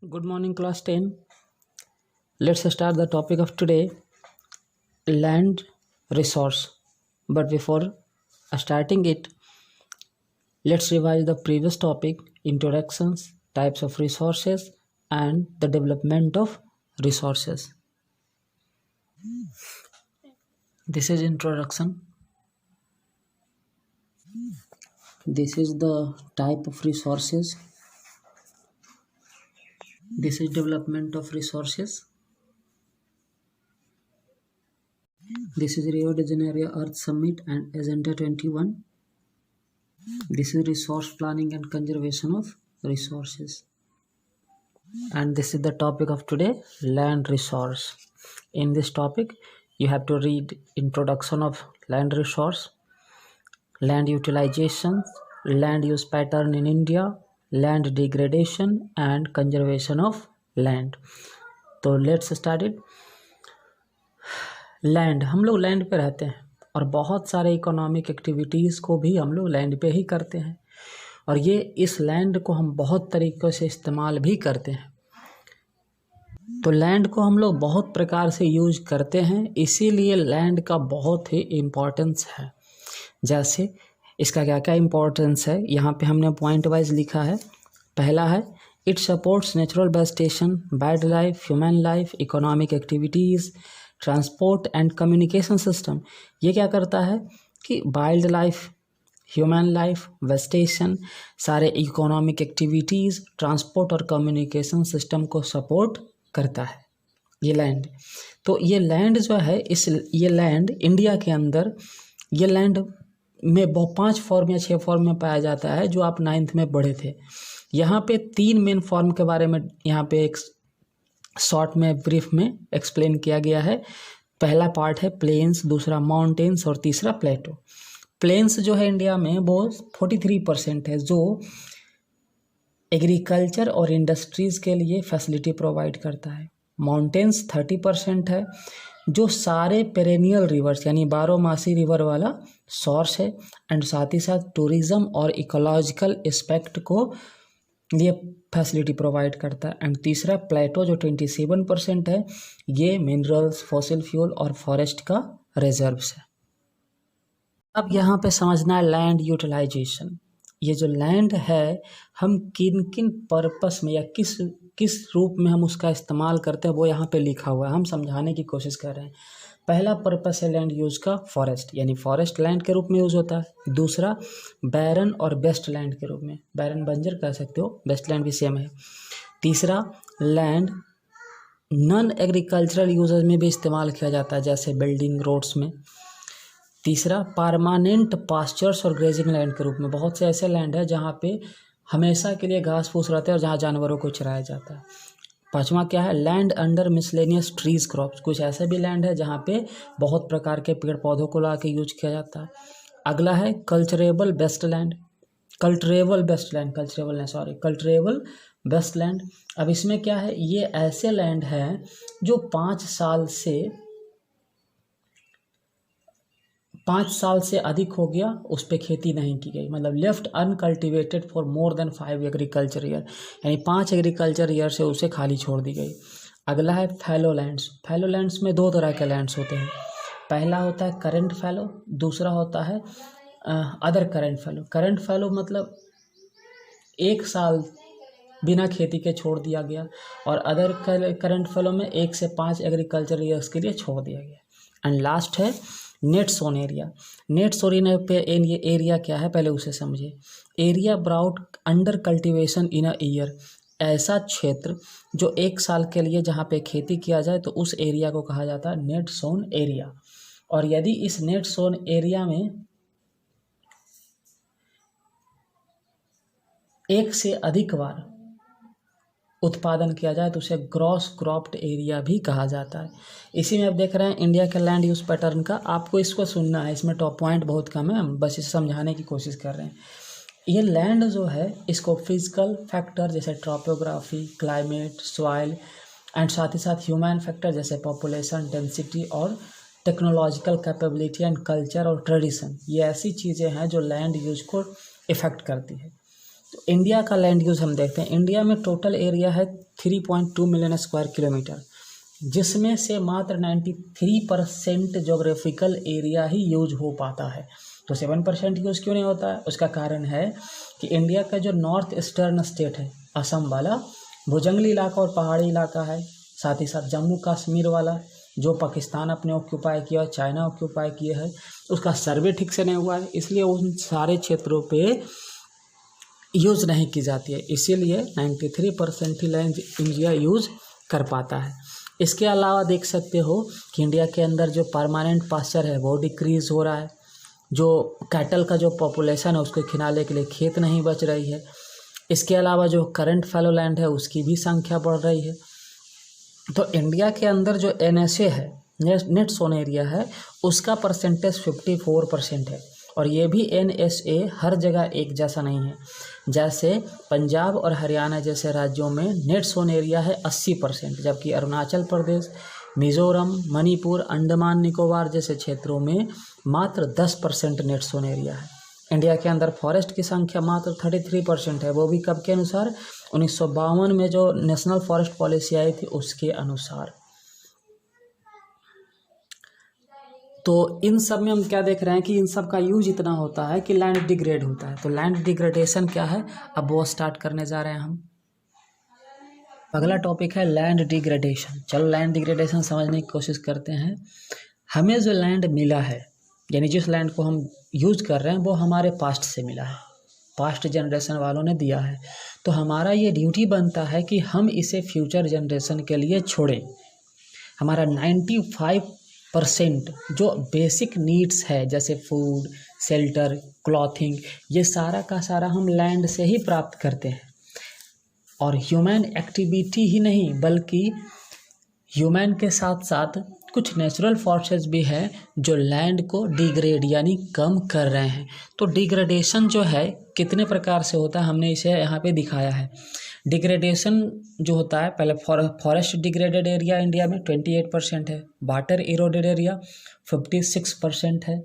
Good morning, class 10. Let's start the topic of today, land resource. But before starting it, let's revise the previous topic, introductions, types of resources, and the development of resources. This is introduction. This is the type of resources. This is development of resources. This is Rio de Janeiro Earth Summit and Agenda 21. This is resource planning and conservation of resources. And this is the topic of today, land resource. In this topic, you have to read introduction of land resource, land utilization, land use pattern in India, land degradation and conservation of land. तो let's start it. Land, हम लोग land पे रहते हैं और बहुत सारे economic activities को भी हम लोग लैंड पे ही करते हैं और ये इस लैंड को हम बहुत तरीक़ों से इस्तेमाल भी करते हैं। तो लैंड को हम लोग बहुत प्रकार से यूज करते हैं, इसीलिए लैंड का बहुत ही इम्पोर्टेंस है। जैसे इसका क्या क्या इम्पोर्टेंस है, यहाँ पे हमने पॉइंट वाइज लिखा है। पहला है it supports natural vegetation, wild life, human life, economic activities, transport and communication system. ये क्या करता है कि wild life, human life, vegetation, सारे इकोनॉमिक एक्टिविटीज़, ट्रांसपोर्ट और कम्युनिकेशन सिस्टम को सपोर्ट करता है ये लैंड। तो ये लैंड जो है ये लैंड इंडिया के अंदर ये लैंड में 5 फॉर्म या 6 फॉर्म में पाया जाता है, जो आप 9th में पढ़े थे। यहाँ पे 3 मेन फॉर्म के बारे में यहाँ पे एक शॉर्ट में ब्रीफ में एक्सप्लेन किया गया है। पहला पार्ट है प्लेन्स, दूसरा माउंटेन्स और तीसरा प्लेटो। प्लेन्स जो है इंडिया में वो 43% है, जो एग्रीकल्चर और इंडस्ट्रीज़ के लिए फैसिलिटी प्रोवाइड करता है। माउंटेन्स 30% है, जो सारे पेरेनियल रिवर्स यानी 12मासी रिवर वाला सोर्स है एंड साथ ही साथ टूरिज़्म और इकोलॉजिकल एस्पेक्ट को लिए फैसिलिटी प्रोवाइड करता है। एंड तीसरा प्लेटो जो 27% है, ये मिनरल्स, फॉसिल फ्यूल और फॉरेस्ट का रिजर्व्स है। अब यहाँ पे समझना है लैंड यूटिलाइजेशन। ये जो लैंड है हम किन किन पर्पस में या किस रूप में हम उसका इस्तेमाल करते हैं वो यहाँ पे लिखा हुआ है, हम समझाने की कोशिश कर रहे हैं। पहला पर्पस है लैंड यूज़ का फॉरेस्ट, यानी फॉरेस्ट लैंड के रूप में यूज़ होता है। दूसरा बैरन और बेस्ट लैंड के रूप में, बैरन बंजर कह सकते हो, बेस्ट लैंड भी सेम है। तीसरा लैंड नॉन एग्रीकल्चरल यूजेज में भी इस्तेमाल किया जाता है, जैसे बिल्डिंग, रोड्स में। तीसरा परमानेंट पास्चर्स और ग्रेजिंग लैंड के रूप में, बहुत से ऐसे लैंड है जहाँ पे हमेशा के लिए घास फूस रहते हैं और जहाँ जानवरों को चराया जाता है। पांचवा क्या है, land under miscellaneous trees crops, कुछ ऐसे भी लैंड है जहाँ पे बहुत प्रकार के पेड़ पौधों को ला के यूज किया जाता है। अगला है culturable best land, culturable best land. अब इसमें क्या है, ये ऐसे लैंड हैं जो 5 साल से अधिक हो गया, उस पर खेती नहीं की गई, मतलब left uncultivated for more than 5 agriculture year, यानी 5 एग्रीकल्चर ईयर से उसे खाली छोड़ दी गई। अगला है फैलो लैंड्स। फैलो लैंड्स में 2 तरह के लैंड्स होते हैं। पहला होता है करंट फैलो, दूसरा होता है other current fallow. Current fallow मतलब 1 साल बिना खेती के छोड़ दिया गया, और अदर करंट फैलो में 1 से 5 एग्रीकल्चर ईयर्स के लिए छोड़ दिया गया। एंड लास्ट है net sown area. Net sown पे ये एरिया क्या है पहले उसे समझिए। Area brought under cultivation in a year, ऐसा क्षेत्र जो 1 साल के लिए जहाँ पे खेती किया जाए तो उस एरिया को कहा जाता है नेट सोन एरिया। और यदि इस नेट सोन एरिया में 1 से अधिक बार उत्पादन किया जाए तो उसे ग्रॉस क्रॉप्ड एरिया भी कहा जाता है। इसी में आप देख रहे हैं इंडिया के लैंड यूज़ पैटर्न का, आपको इसको सुनना है, इसमें टॉप पॉइंट बहुत कम है, हम बस इसे समझाने की कोशिश कर रहे हैं। ये लैंड जो है इसको फिजिकल फैक्टर जैसे टोपोग्राफी, क्लाइमेट, सॉइल एंड साथ ही साथ ह्यूमन फैक्टर जैसे पॉपुलेशन डेंसिटी और टेक्नोलॉजिकल कैपेबिलिटी एंड कल्चर और ट्रेडिशन, ये ऐसी चीज़ें हैं जो लैंड यूज को इफ़ेक्ट करती है। तो इंडिया का लैंड यूज़ हम देखते हैं, इंडिया में टोटल एरिया है 3.2 मिलियन स्क्वायर किलोमीटर, जिसमें से मात्र 93% जोग्राफिकल एरिया ही यूज हो पाता है। तो 7% यूज़ क्यों नहीं होता है? उसका कारण है कि इंडिया का जो नॉर्थ ईस्टर्न स्टेट है असम वाला, भूजंगली इलाका और पहाड़ी इलाका है, साथ ही साथ जम्मू कश्मीर वाला जो पाकिस्तान अपने ऑक्यूपाई किया, चाइना ऑक्यूपाई किया है, उसका सर्वे ठीक से नहीं हुआ है, इसलिए उन सारे क्षेत्रों पे यूज़ नहीं की जाती है। इसीलिए 93% ही लैंड इंडिया यूज़ कर पाता है। इसके अलावा देख सकते हो कि इंडिया के अंदर जो परमानेंट पास्चर है वो डिक्रीज़ हो रहा है, जो कैटल का जो पॉपुलेशन है उसको खिलाने के लिए खेत नहीं बच रही है। इसके अलावा जो करंट फैलो लैंड है उसकी भी संख्या बढ़ रही है। तो इंडिया के अंदर जो NSA है, नेट सोन एरिया है, उसका परसेंटेज 54% है। और ये भी NSA हर जगह एक जैसा नहीं है। जैसे पंजाब और हरियाणा जैसे राज्यों में नेट सोन एरिया है 80%, जबकि अरुणाचल प्रदेश, मिज़ोरम, मणिपुर, अंडमान निकोबार जैसे क्षेत्रों में मात्र 10% नेट सोन एरिया है। इंडिया के अंदर फॉरेस्ट की संख्या मात्र 33% है, वो भी कब के अनुसार? 1952 में जो नेशनल फॉरेस्ट पॉलिसी आई थी उसके अनुसार। तो इन सब में हम क्या देख रहे हैं कि इन सब का यूज इतना होता है कि लैंड डिग्रेड होता है। तो लैंड डिग्रेडेशन क्या है, अब वो स्टार्ट करने जा रहे हैं हम। अगला टॉपिक है लैंड डिग्रेडेशन। चलो लैंड डिग्रेडेशन समझने की कोशिश करते हैं। हमें जो लैंड मिला है, यानी जिस लैंड को हम यूज कर रहे हैं, वो हमारे पास्ट से मिला है, पास्ट जनरेशन वालों ने दिया है। तो हमारा ये ड्यूटी बनता है कि हम इसे फ्यूचर जनरेशन के लिए छोड़ें। हमारा 95% जो बेसिक नीड्स है, जैसे फूड, शेल्टर, क्लॉथिंग, ये सारा का सारा हम लैंड से ही प्राप्त करते हैं। और ह्यूमन एक्टिविटी ही नहीं, बल्कि ह्यूमन के साथ साथ कुछ नेचुरल फोर्सेस भी हैं जो लैंड को डिग्रेड यानी कम कर रहे हैं। तो डिग्रेडेशन जो है कितने प्रकार से होता है, हमने इसे यहाँ पे दिखाया है। डिग्रेडेशन जो होता है, पहले फॉरेस्ट डिग्रेडेड एरिया इंडिया में 28% है, वाटर इरोडेड एरिया 56% है।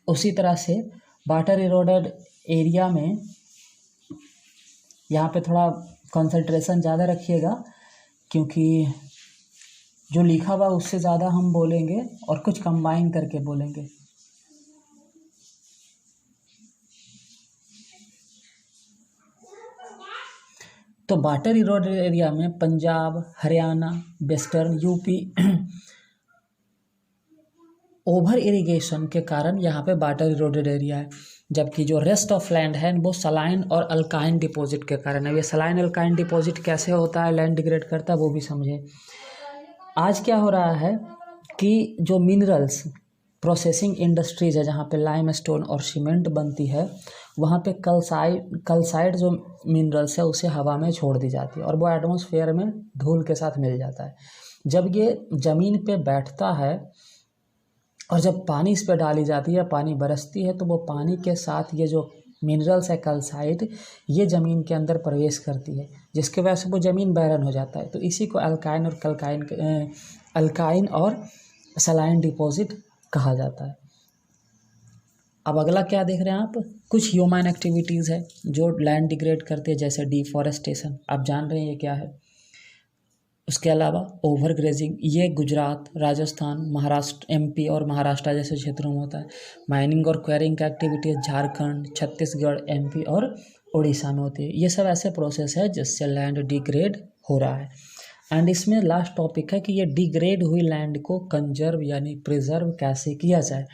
उसी तरह से वाटर इरोडेड एरिया में यहाँ पे थोड़ा कंसंट्रेशन ज़्यादा रखिएगा, क्योंकि जो लिखा हुआ उससे ज़्यादा हम बोलेंगे और कुछ कंबाइन करके बोलेंगे। तो वाटर इरोडेड एरिया में Punjab, Haryana, western UP over irrigation के कारण यहाँ पे वाटर इरोडेड एरिया है, जबकि जो रेस्ट ऑफ लैंड है वो सलाइन और अल्काइन डिपॉजिट के कारण है। ये सलाइन अल्काइन डिपॉजिट कैसे होता है, लैंड डिग्रेड करता है, वो भी समझें। आज क्या हो रहा है कि जो मिनरल्स प्रोसेसिंग इंडस्ट्रीज़ है, जहाँ पे लाइमस्टोन और सीमेंट बनती है, वहाँ पे कलसाइड जो मिनरल्स है उसे हवा में छोड़ दी जाती है और वो एटमॉस्फेयर में धूल के साथ मिल जाता है। जब ये ज़मीन पे बैठता है और जब पानी इस पर डाली जाती है, पानी बरसती है, तो वो पानी के साथ ये जो मिनरल्स है कैल्साइट, ये ज़मीन के अंदर प्रवेश करती है, जिसके वजह से वो ज़मीन बैरन हो जाता है। तो इसी को अल्काइन और सलाइन डिपॉजिट कहा जाता है। अब अगला क्या देख रहे हैं आप, कुछ ह्यूमन एक्टिविटीज़ है जो लैंड डिग्रेड करते हैं, जैसे डिफॉरेस्टेशन, आप जान रहे हैं ये क्या है। उसके अलावा ओवर ग्रेजिंग, ये गुजरात, राजस्थान, महाराष्ट्र, MP और महाराष्ट्र जैसे क्षेत्रों में होता है। माइनिंग और क्वेरिंग का एक्टिविटीज झारखंड, छत्तीसगढ़, MP और उड़ीसा में होती है। ये सब ऐसे प्रोसेस है जिससे लैंड डिग्रेड हो रहा है। एंड इसमें लास्ट टॉपिक है कि ये डिग्रेड हुई लैंड को कंजर्व यानी प्रिजर्व कैसे किया जाए।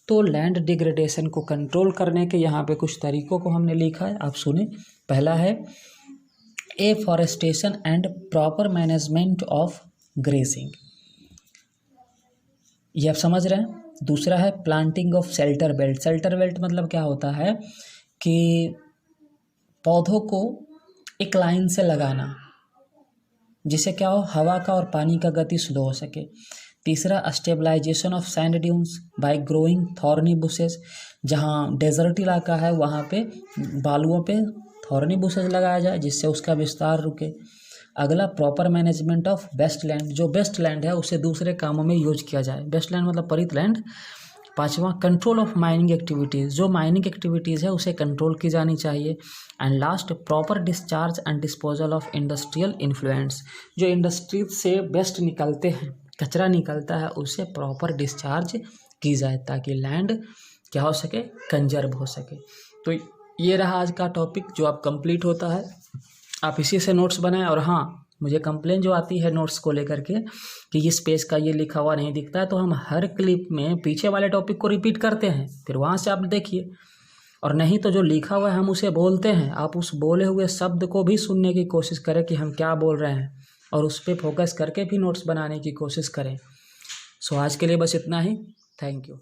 तो लैंड डिग्रेडेशन को कंट्रोल करने के यहाँ पे कुछ तरीकों को हमने लिखा है, आप सुने। पहला है afforestation and proper management of grazing, ये आप समझ रहे हैं। दूसरा है planting of shelter belt. Shelter belt मतलब क्या होता है कि पौधों को एक लाइन से लगाना, जिससे क्या हो, हवा का और पानी का गति स्लो हो सके। तीसरा stabilization of sand dunes by growing thorny bushes, जहाँ डेजर्ट इलाका है वहाँ पे बालुओं पे थॉर्नी बुशेस लगाया जाए जिससे उसका विस्तार रुके। अगला proper management of waste land, जो वेस्ट लैंड है उसे दूसरे कामों में यूज किया जाए। वेस्ट लैंड मतलब परित लैंड, 5वां कंट्रोल ऑफ माइनिंग एक्टिविटीज़, जो माइनिंग एक्टिविटीज़ है उसे कंट्रोल की जानी चाहिए। And last proper discharge and disposal of industrial influents, जो इंडस्ट्री से वेस्ट निकलते हैं, कचरा निकलता है, उसे प्रॉपर डिस्चार्ज की जाए ताकि लैंड क्या हो सके, कंजर्व हो सके। तो ये रहा आज का टॉपिक जो अब कंप्लीट होता है। आप इसी से नोट्स बनाएं। और हाँ, मुझे कंप्लेन जो आती है नोट्स को लेकर के कि इस पेज का ये लिखा हुआ नहीं दिखता है, तो हम हर क्लिप में पीछे वाले टॉपिक को रिपीट करते हैं, फिर वहाँ से आप देखिए। और नहीं तो जो लिखा हुआ है हम उसे बोलते हैं, आप उस बोले हुए शब्द को भी सुनने की कोशिश करें कि हम क्या बोल रहे हैं, और उस पर फोकस करके भी नोट्स बनाने की कोशिश करें। सो आज के लिए बस इतना ही। Thank you.